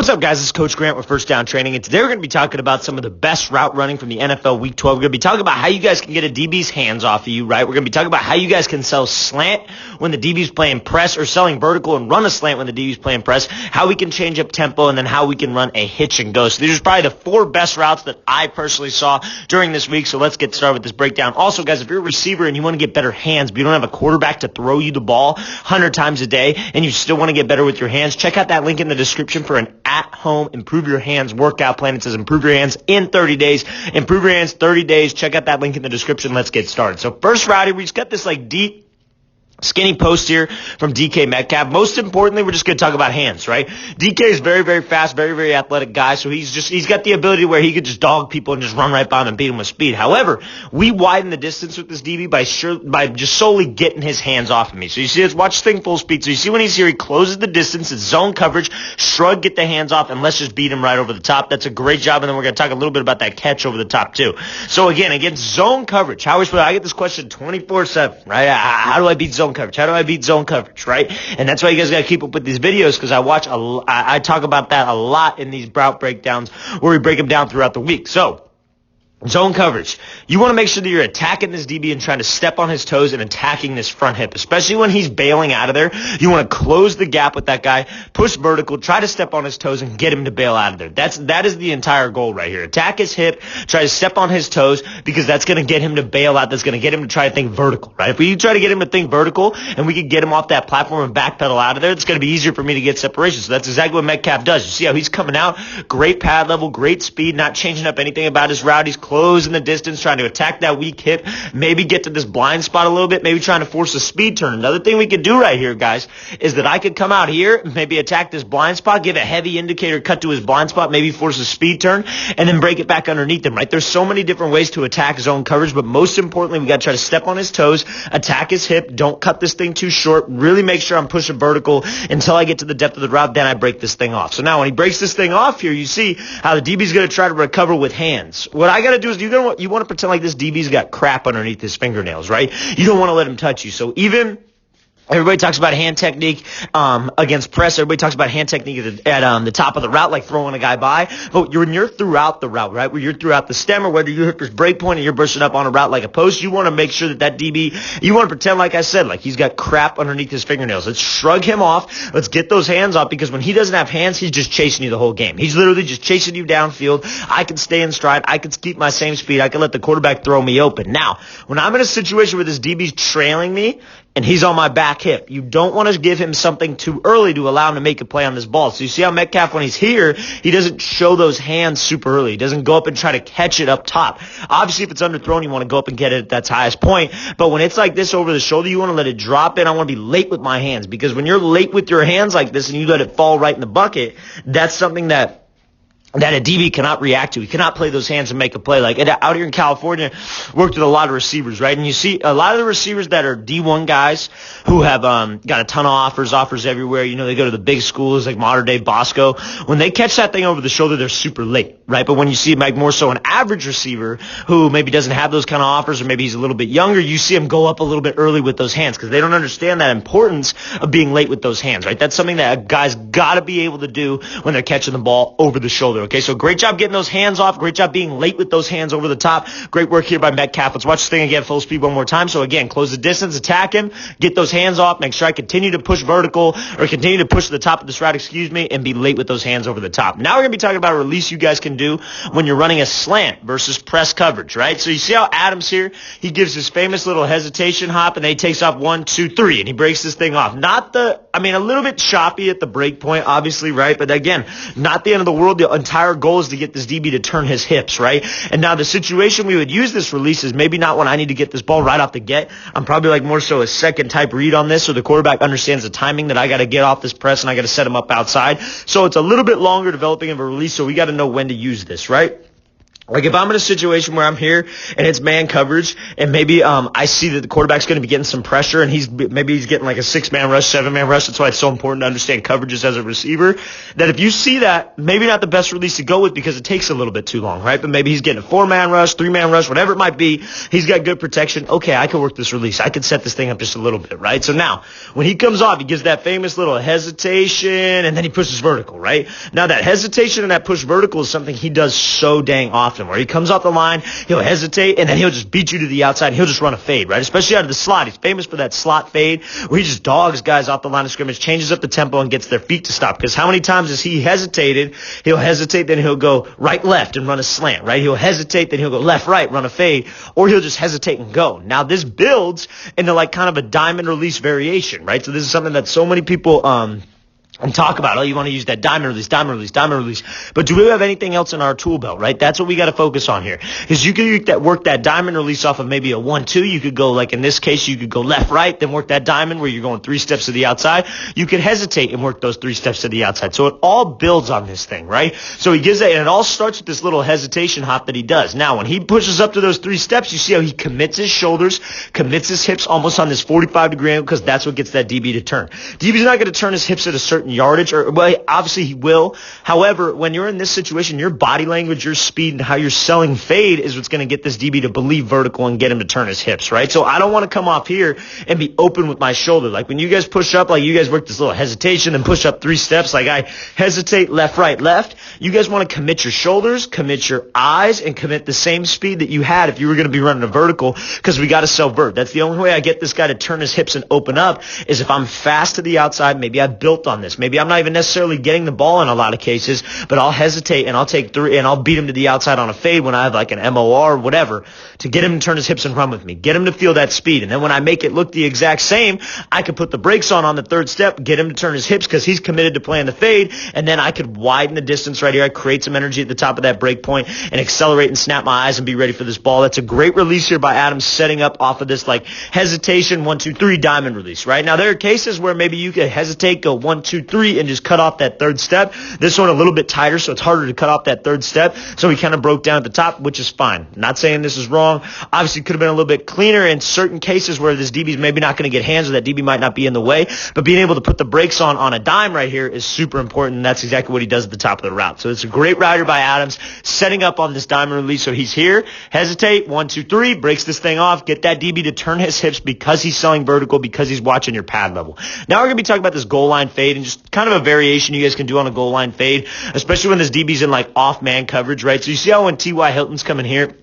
What's up, guys? This is Coach Grant with First Down Training, and today we're going to be talking about some of the best route running from the NFL Week 12. We're going to be talking about how you guys can get a DB's hands off of you, right? We're going to be talking about how you guys can sell slant when the DB's playing press, or selling vertical and run a slant when the DB's playing press, how we can change up tempo, and then how we can run a hitch and go. So these are probably the 4 best routes that I personally saw during this week, so let's get started with this breakdown. Also, guys, if you're a receiver and you want to get better hands, but you don't have a quarterback to throw you the ball 100 times a day, and you still want to get better with your hands, check out that link in the description for an at-home Improve Your Hands workout plan. It says improve your hands in 30 days. Improve your hands 30 days. Check out that link in the description. Let's get started. So first route here, we just got this deep, skinny post here from DK Metcalf. Most importantly, we're just going to talk about hands, right? DK is very, very fast, very, very athletic guy, so he's got the ability where he could just dog people and just run right by them and beat them with speed. However, we widen the distance with this DB by just solely getting his hands off of me. So you see, let's watch this thing full speed. So you see when he's here, he closes the distance, it's zone coverage, shrug, get the hands off, and let's just beat him right over the top. That's a great job, and then we're going to talk a little bit about that catch over the top too. So again, against zone coverage, how are we supposed to, I get this question 24/7, right? How do I beat zone coverage? How do I beat zone coverage, right? And that's why you guys got to keep up with these videos, because I talk about that a lot in these route breakdowns where we break them down throughout the week. So, zone coverage. You want to make sure that you're attacking this DB and trying to step on his toes and attacking this front hip, especially when he's bailing out of there. You want to close the gap with that guy, push vertical, try to step on his toes and get him to bail out of there. That is the entire goal right here. Attack his hip, try to step on his toes, because that's going to get him to bail out. That's going to get him to try to think vertical, right? If we try to get him to think vertical and we can get him off that platform and backpedal out of there, it's going to be easier for me to get separation. So that's exactly what Metcalf does. You see how he's coming out, great pad level, great speed, not changing up anything about his route. He's closing the distance, trying to attack that weak hip, maybe get to this blind spot a little bit, maybe trying to force a speed turn. Another thing we could do right here, guys, is that I could come out here, maybe attack this blind spot, give a heavy indicator cut to his blind spot, maybe force a speed turn, and then break it back underneath him, right? There's so many different ways to attack zone coverage, but most importantly, we got to try to step on his toes, attack his hip, don't cut this thing too short, really make sure I'm pushing vertical until I get to the depth of the route, then I break this thing off. So now when he breaks this thing off here, you see how the DB's going to try to recover with hands. What I got to do is you want to pretend like this DB's got crap underneath his fingernails, right? You don't want to let him touch you. So even everybody talks about hand technique against press. Everybody talks about hand technique at the top of the route, like throwing a guy by. But when you're throughout the route, right, where you're throughout the stem, or whether you hit this break point and you're bursting up on a route like a post, you want to make sure that DB, you want to pretend, like I said, like he's got crap underneath his fingernails. Let's shrug him off. Let's get those hands off, because when he doesn't have hands, he's just chasing you the whole game. He's literally just chasing you downfield. I can stay in stride. I can keep my same speed. I can let the quarterback throw me open. Now, when I'm in a situation where this DB's trailing me, and he's on my back hip, you don't want to give him something too early to allow him to make a play on this ball. So you see how Metcalf, when he's here, he doesn't show those hands super early. He doesn't go up and try to catch it up top. Obviously, if it's underthrown, you want to go up and get it at that highest point. But when it's like this over the shoulder, you want to let it drop in. I want to be late with my hands, because when you're late with your hands like this and you let it fall right in the bucket, that's something that a DB cannot react to. He cannot play those hands and make a play. Like out here in California, worked with a lot of receivers, right? And you see a lot of the receivers that are D1 guys who have got a ton of offers everywhere. You know, they go to the big schools like Modern Day Bosco. When they catch that thing over the shoulder, they're super late, right? But when you see like more so an average receiver who maybe doesn't have those kind of offers, or maybe he's a little bit younger, you see him go up a little bit early with those hands, because they don't understand that importance of being late with those hands, right? That's something that a guy's got to be able to do when they're catching the ball over the shoulder. Okay, so great job getting those hands off. Great job being late with those hands over the top. Great work here by Metcalf. Let's watch this thing again full speed one more time. So again, close the distance, attack him, get those hands off, make sure I continue to push vertical, or continue to push to the top of this route, and be late with those hands over the top. Now we're going to be talking about a release you guys can do when you're running a slant versus press coverage, right? So you see how Adams here, he gives his famous little hesitation hop, and then he takes off 1, 2, 3, and he breaks this thing off. A little bit choppy at the break point, obviously, right? But again, not the end of the world. The entire goal is to get this DB to turn his hips, right? And now the situation we would use this release is maybe not when I need to get this ball right off the get. I'm probably like more so a second type read on this, so the quarterback understands the timing that I got to get off this press and I got to set him up outside. So it's a little bit longer developing of a release, so we got to know when to use this, right? Like if I'm in a situation where I'm here and it's man coverage and maybe I see that the quarterback's going to be getting some pressure and maybe he's getting like a 6-man rush, 7-man rush. That's why it's so important to understand coverages as a receiver. That if you see that, maybe not the best release to go with because it takes a little bit too long, right? But maybe he's getting a 4-man rush, 3-man rush, whatever it might be. He's got good protection. Okay, I can work this release. I can set this thing up just a little bit, right? So now when he comes off, he gives that famous little hesitation and then he pushes vertical, right? Now that hesitation and that push vertical is something he does so dang often where he comes off the line, he'll hesitate, and then he'll just beat you to the outside, and he'll just run a fade, right? Especially out of the slot. He's famous for that slot fade where he just dogs guys off the line of scrimmage, changes up the tempo, and gets their feet to stop. Because how many times has he hesitated? He'll hesitate, then he'll go right, left, and run a slant, right? He'll hesitate, then he'll go left, right, run a fade, or he'll just hesitate and go. Now, this builds into like kind of a diamond release variation, right? So this is something that so many people and talk about, you want to use that diamond release, diamond release, diamond release. But do we have anything else in our tool belt, right? That's what we got to focus on here. Because you could work that diamond release off of maybe a 1-2. You could go, like in this case, you could go left, right, then work that diamond where you're going 3 steps to the outside. You could hesitate and work those 3 steps to the outside. So it all builds on this thing, right? So he gives that, and it all starts with this little hesitation hop that he does. Now, when he pushes up to those 3 steps, you see how he commits his shoulders, commits his hips almost on this 45-degree angle because that's what gets that DB to turn. DB's not going to turn his hips at a certain yardage, well, obviously he will. However, when you're in this situation, your body language, your speed, and how you're selling fade is what's going to get this DB to believe vertical and get him to turn his hips, right? So I don't want to come off here and be open with my shoulder. Like when you guys push up, like you guys work this little hesitation and push up 3 steps, like I hesitate, left, right, left. You guys want to commit your shoulders, commit your eyes, and commit the same speed that you had if you were going to be running a vertical because we got to sell vert. That's the only way I get this guy to turn his hips and open up is if I'm fast to the outside. Maybe I built on this. Maybe I'm not even necessarily getting the ball in a lot of cases, but I'll hesitate and I'll take 3 and I'll beat him to the outside on a fade when I have like an MOR or whatever to get him to turn his hips and run with me, get him to feel that speed. And then when I make it look the exact same, I could put the brakes on the 3rd step, get him to turn his hips because he's committed to playing the fade. And then I could widen the distance right here. I create some energy at the top of that break point and accelerate and snap my eyes and be ready for this ball. That's a great release here by Adams, setting up off of this like hesitation 1, 2, 3 diamond release, right? Now there are cases where maybe you could hesitate, go 1, 2, 3 and just cut off that 3rd step. This one a little bit tighter, so it's harder to cut off that 3rd step. So he kind of broke down at the top, which is fine. Not saying this is wrong. Obviously, could have been a little bit cleaner in certain cases where this DB is maybe not going to get hands or that DB might not be in the way. But being able to put the brakes on a dime right here is super important, and that's exactly what he does at the top of the route. So it's a great rider by Adams, setting up on this diamond release. So he's here, hesitate, 1, 2, 3, breaks this thing off, get that DB to turn his hips because he's selling vertical, because he's watching your pad level. Now we're going to be talking about this goal line fade and just kind of a variation you guys can do on a goal line fade, especially when this DB's in like off man coverage, right? So you see how when T.Y. Hilton's coming here,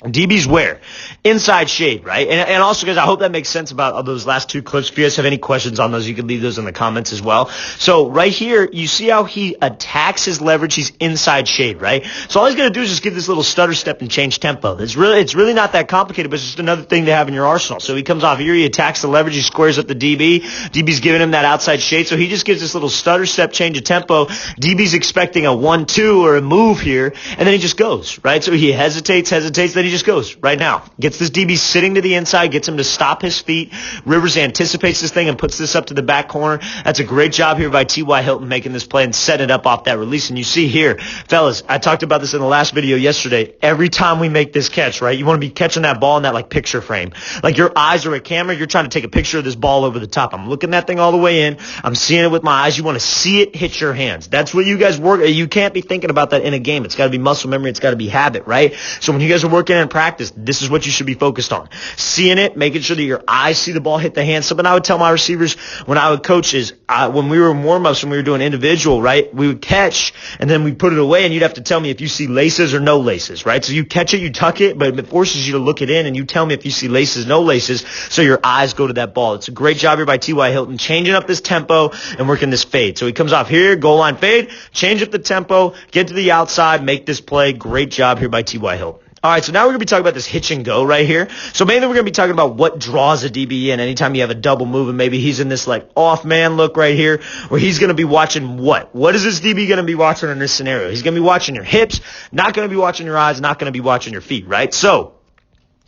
DB's where? Inside shade, right? And also, guys, I hope that makes sense about those last 2 clips. If you guys have any questions on those, you can leave those in the comments as well. So right here, you see how he attacks his leverage. He's inside shade, right? So all he's going to do is just give this little stutter step and change tempo. It's really not that complicated, but it's just another thing to have in your arsenal. So he comes off here, he attacks the leverage, he squares up the DB. DB's giving him that outside shade, so he just gives this little stutter step, change of tempo. DB's expecting a 1-2 or a move here, and then he just goes, right? So he hesitates, then he just goes right now. Gets this DB sitting to the inside, gets him to stop his feet. Rivers anticipates this thing and puts this up to the back corner. That's a great job here by T.Y. Hilton making this play and setting it up off that release. And you see here, fellas, I talked about this in the last video yesterday. Every time we make this catch, right, you want to be catching that ball in that like picture frame. Like your eyes are a camera. You're trying to take a picture of this ball over the top. I'm looking that thing all the way in. I'm seeing it with my eyes. You want to see it hit your hands. That's what you guys work. You can't be thinking about that in a game. It's got to be muscle memory. It's got to be habit, right? So when you guys are working in practice, this is what you should be focused on. Seeing it, making sure that your eyes see the ball hit the hand. Something I would tell my receivers when I would coach is when we were in warm-ups, when we were doing individual, right, we would catch and then we put it away and you'd have to tell me if you see laces or no laces, right? So you catch it, you tuck it, but it forces you to look it in and you tell me if you see laces, no laces, so your eyes go to that ball. It's a great job here by T.Y. Hilton, changing up this tempo and working this fade. So he comes off here, goal line fade, change up the tempo, get to the outside, make this play. Great job here by T.Y. Hilton. All right, so now we're going to be talking about this hitch and go right here. So mainly we're going to be talking about what draws a DB in anytime you have a double move, and maybe he's in this like off man look right here where he's going to be watching what? What is this DB going to be watching in this scenario? He's going to be watching your hips, not going to be watching your eyes, not going to be watching your feet, right? So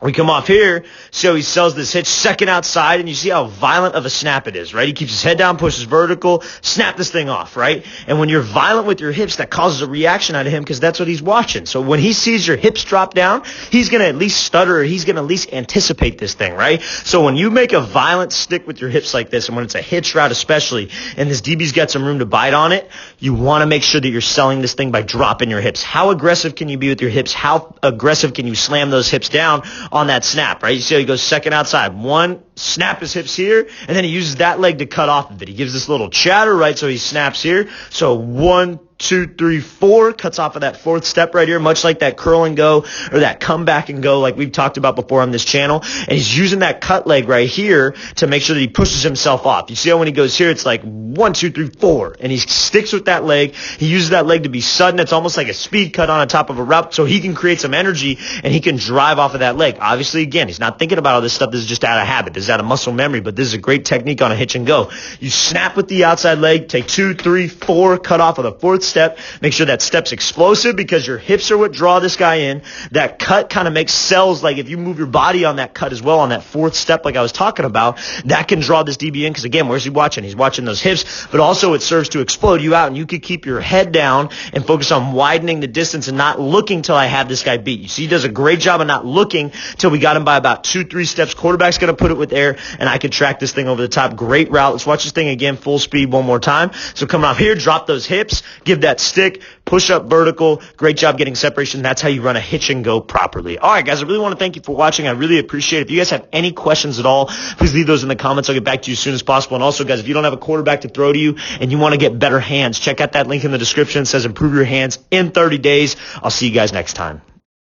We come off here, so he sells this hitch, second outside, and you see how violent of a snap it is, right? He keeps his head down, pushes vertical, snap this thing off, right? And when you're violent with your hips, that causes a reaction out of him because that's what he's watching. So when he sees your hips drop down, he's going to at least stutter, or he's going to at least anticipate this thing, right? So when you make a violent stick with your hips like this, and when it's a hitch route especially, and this DB's got some room to bite on it, you want to make sure that you're selling this thing by dropping your hips. How aggressive can you be with your hips? How aggressive can you slam those hips down on that snap, right? You see how he goes second outside. One, snap his hips here, and then he uses that leg to cut off of it. He gives this little chatter, right? So he snaps here. So 1, 2, 3, 4, cuts off of that fourth step right here, much like that curl and go or that come back and go like we've talked about before on this channel. And he's using that cut leg right here to make sure that he pushes himself off. You see how when he goes here, it's like 1, 2, 3, 4, and he sticks with that leg. He uses that leg to be sudden. It's almost like a speed cut on top of a route, so he can create some energy and he can drive off of that leg. Obviously, again, he's not thinking about all this stuff. This is just out of habit. This is out of muscle memory, but this is a great technique on a hitch and go. You snap with the outside leg, take 2, 3, 4, cut off of the fourth step. Make sure that step's explosive because your hips are what draw this guy in. That cut kind of makes cells, like if you move your body on that cut as well, on that fourth step like I was talking about, that can draw this DB in because, again, where's he watching? He's watching those hips, but also it serves to explode you out, and you could keep your head down and focus on widening the distance and not looking till I have this guy beat. You see, he does a great job of not looking till we got him by about 2, 3 steps. Quarterback's going to put it with air, and I could track this thing over the top. Great route. Let's watch this thing again, full speed one more time. So coming off here, drop those hips, give that stick, push up vertical. Great job getting separation. That's how you run a hitch and go properly. All right, guys, I really want to thank you for watching. I really appreciate it. If you guys have any questions at all, please leave those in the comments. I'll get back to you as soon as possible. And also, guys, if you don't have a quarterback to throw to you and you want to get better hands, check out that link in the description. It says improve your hands in 30 days. I'll see you guys next time.